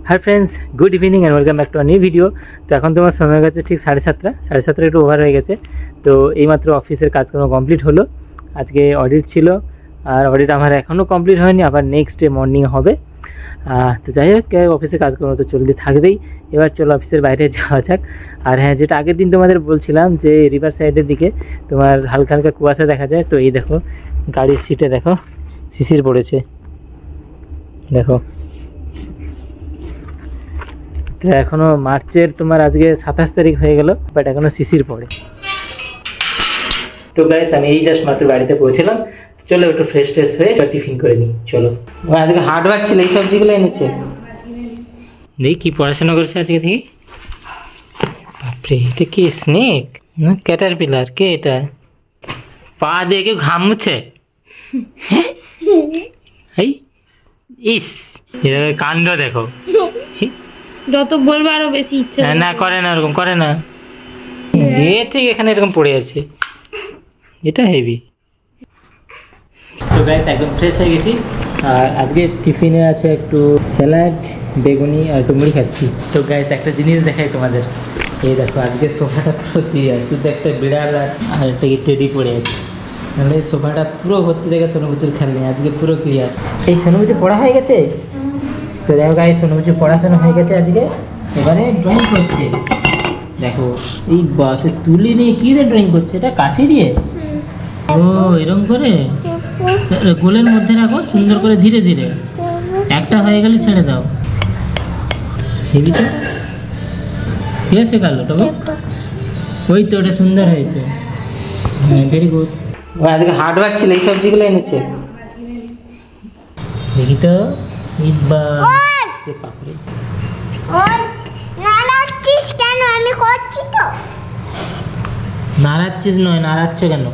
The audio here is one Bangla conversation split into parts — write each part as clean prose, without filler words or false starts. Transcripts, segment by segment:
Hi friends good evening and welcome back to new video. তো এখন তোমার সময় গেছে ঠিক 7:30 একটু ওভার হয়ে গেছে। তো এইমাত্র অফিসের কাজকর্ম কমপ্লিট হলো। আজকে অডিট ছিল আর অডিট আমার এখনও কমপ্লিট হয়নি, আবার নেক্সট ডে মর্নিং হবে। তো যাই হোক অফিসের কাজকর্ম তো চলতে থাকবেই। এবার চলো অফিসের বাইরে যাওয়া যাক। আর হ্যাঁ, যেটা আগের দিন তোমাদের বলছিলাম যে রিভার সাইডের দিকে তোমার হালকা হালকা কুয়াশা দেখা যায়। তো এই দেখো গাড়ির সিটে দেখো শিশির পড়েছে, দেখো। তো এখনো মার্চের তোমার আজকে 27 তারিখ হয়ে গেল, বাট এখনো শিশির পড়ে। তো গাইস আমি এই জাস্ট মাত্র বাড়িতে পৌঁছলাম। চলো একটু ফ্রেশ ট্রেশ হয়ে এবার টিফিন করে নিই। চলো। আজকে হাট বার ছিল, এই সবজিগুলো এনেছে। দেখি কি পড়াশোনা করছে আজকে থেকে। বাপরে, এটা কি স্নেক না ক্যাটারপিলার? কে এটা? পা দিয়ে কেউ ঘাম মুছে? এই ইস, এর কাণ্ড দেখো। যত বলবো আরো বেশি ইচ্ছা না করে না, ওরকম করে না। এ ঠিক এখানে এরকম পড়ে আছে, এটা হেভি। তো গাইস একদম ফ্রেশ হয়ে গেছি। আর আজকে টিফিনে আছে একটু স্যালাড, বেগুনি আর একটু মুড়ি খাচ্ছি। তো গাইস একটা জিনিস দেখাই তোমাদের, এই দেখো আজকে সোফাটা পুরো ক্লিয়ার, শুধু একটা বিড়াল আর একটা টেডি পড়ে আছে। নাহলে সোফাটা পুরো ভর্তি থেকে সোনুবুচুর খেলনি, আজকে পুরো ক্লিয়ার। এই সোনুবুচু পড়া হয়ে গেছে। তো দেখো গাইস সোনুবুচু পড়াশোনা হয়ে গেছে আজকে, এবারে ড্রয়িং করছে। দেখো এই বাসে তুলি নিয়ে কী দিয়ে ড্রয়িং করছে, এটা কাঠি দিয়ে। ও এরকম করে গোলের মধ্যে রাখো সুন্দর করে, ধীরে ধীরে। একটা হয়ে গেলে ছেড়ে দাও। হেবি তো, কে শেখালো তবে? ওই তো ওটা সুন্দর হয়েছে, হ্যাঁ ভেরি গুড। আজকে হার্ড ওয়ার্ক ছিল, এই সবজিগুলো এনেছে। দেখি তো নাড়াচ্ছিস নয়, নাড়াচ্ছ কেন?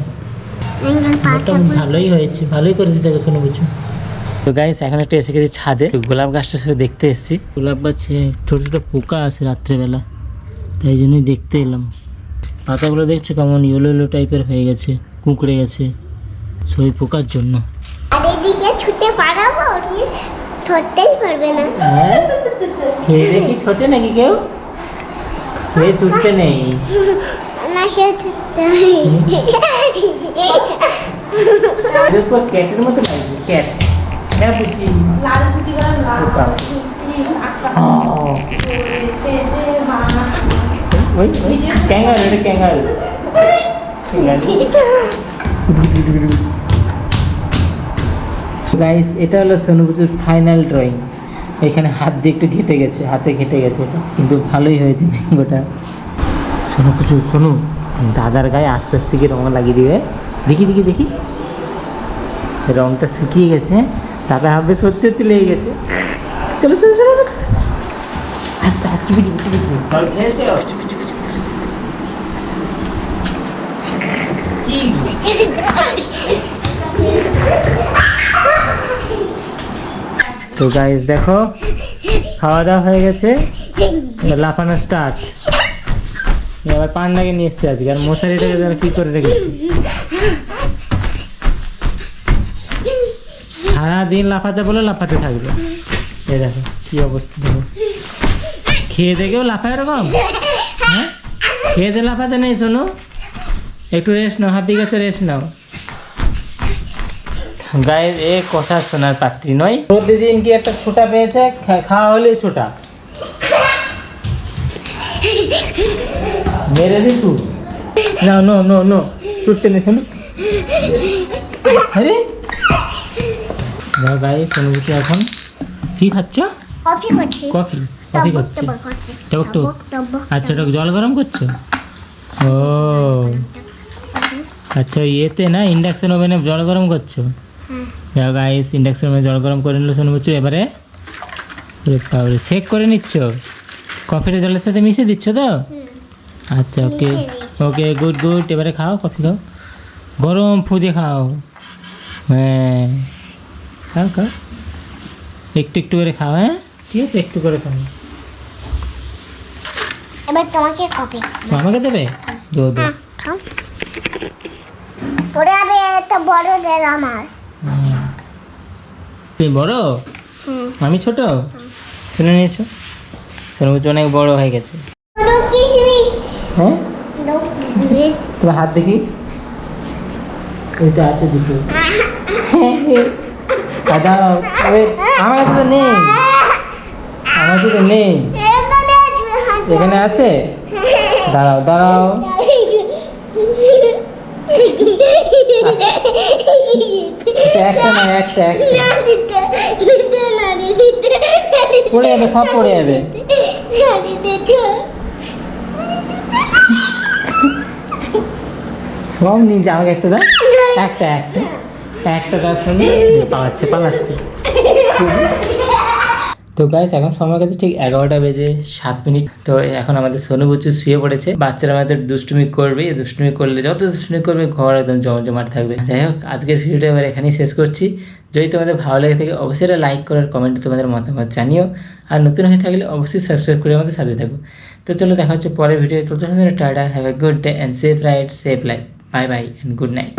ভালোই হয়েছে, ভালোই করেছি দেখো সোনুবুচু। তো গাইস এখন একটা এসে গেছি ছাদে, গোলাপ গাছটা সব দেখতে এসেছি। গোলাপ গাছে ছোটো ছোটো পোকা আছে রাত্রেবেলা, তাই জন্যই দেখতে এলাম। পাতাগুলো দেখছো কেমন ইয়েলো ইয়েলো টাইপের হয়ে গেছে, কুঁকড়ে গেছে, সব পোকার জন্য। আর এদিকে ছুটে পারাবো, ছুটতেই পারবে না। হ্যাঁ, খেয়ে দেখি ছোটে নাকি কেউ? খেয়ে ছুটতে নেই না, সে ছুটতে ক্যাটের মতো লাগছে, ক্যাট। হ্যাঁ বুঝি, লাল ছুটি করা লাল পোকা। ওই ক্যাঙ্গারু, এটা ক্যাঙ্গারু। গাইস এটা হলো সোনুবুচুর ফাইনাল ড্রয়িং। এখানে হাত দিয়ে একটু ঘেটে গেছে, হাতে ঘেটে গেছে এটা, কিন্তু ভালোই হয়েছে ম্যাঙ্গোটা। সোনুবুচু শোনো, দাদার গায়ে আস্তে আস্তে কি রঙ লাগিয়ে দিবে। দেখি দেখি দেখি, রঙটা শুকিয়ে গেছে, তারপরে ভাববে সত্যি সত্যি লেগে গেছে। চলো চলো চলো, আস্তে আস্তে বুঝি বুঝি বুঝি। তো গাইস দেখো খাওয়া দাওয়া হয়ে গেছে, লাফানো স্টার্ট। এবার পান্ডাকে নিয়ে এসছে আজকে, আর মশারিটাকে তারা কি করে রেখেছি, সারাদিন লাফাতে বলে লাফাতে থাকবে। এই দেখো কি অবস্থা, দেখো খেয়ে দেখেও লাফায় এরকম। হ্যাঁ, খেয়ে দিয়ে লাফাতে নেই। শোনো একটু রেস্ট নাও, হাঁপিয়ে গেছে, রেস্ট নাও। গায়ের এ কথা শোনার পাত্রী নয়। প্রতিদিন কি একটা ছোটা পেয়েছে, খাওয়া হলেই ছোটা মেরে দি তুই। না নো নো নো, ছুটতে নেই। শোনো আরে গায়ে সোনুবুচু এখন কি খাচ্ছ? কফি করছি। কফি, কফি খাচ্ছে। টক টক। আচ্ছা টক জল গরম করছো? ও আচ্ছা, ইয়েতে না ইন্ডাকশন ওভেনে জল গরম করছো? দেখো গাইস ইন্ডাকশন ওভেনে জল গরম করে নিল সোনুবুচু। এবারে সেক করে নিচ্ছ, কফিটা জলের সাথে মিশিয়ে দিচ্ছ তো? আচ্ছা ওকে ওকে, গুড গুড। এবারে খাও, কফি খাও, গরম ফু দিয়ে খাও। হ্যাঁ খাও খাও, একটু একটু করে খাও। হ্যাঁ ঠিক আছে, একটু করে খাও। এবার তোমাকে কফি আমাকে দেবে? দো দো। পরে আবে এত বড় দের আমার। তুমি বড়, আমি ছোট। শুনে নিয়েছো? সোনু বুঝি অনেক বড় হয়ে গেছে। দাও কিশমিশ, হ্যাঁ, দাও কিশমিশ। তোমার হাত দেখি। ওইটা আছে দুটো। দাও, আমার কাছে তো নেই, আমার কাছে তো নেই। এখানে আছে হাত। এখানে আছে, দাঁড়াও দাঁড়াও। আচ্ছা, একটা না, একটা একটা পড়ে যাবে, সব পড়ে যাবে। সব নিজে আমাকে একটা দাও, একটা একটা একটা দাও। শুনি পালাচ্ছে পালাচ্ছে। তো গাইস এখন সময় কাছে ঠিক 11টা বেজে 7 মিনিট। তো এখন আমাদের সোনু বুচ্চু শুয়ে পড়েছে। বাচ্চারা আমাদের দুষ্টুমি করবে, দুষ্টুমি করলে যত দুষ্টুমি করবে ঘর একদম জমজমাট থাকবে। যাই হোক, আজকের ভিডিওটা এবার এখানেই শেষ করছি। যদি তোমাদের ভালো লেগে থাকে অবশ্যই লাইক করার, কমেন্টে তোমাদের মতামত জানিও। আর নতুন হয়ে থাকলে অবশ্যই সাবস্ক্রাইব করে আমাদের সাথে থাকো। তো চলো দেখা হচ্ছে পরের ভিডিও। তো tata, have a good day and safe ride, safe life. Bye bye and good night.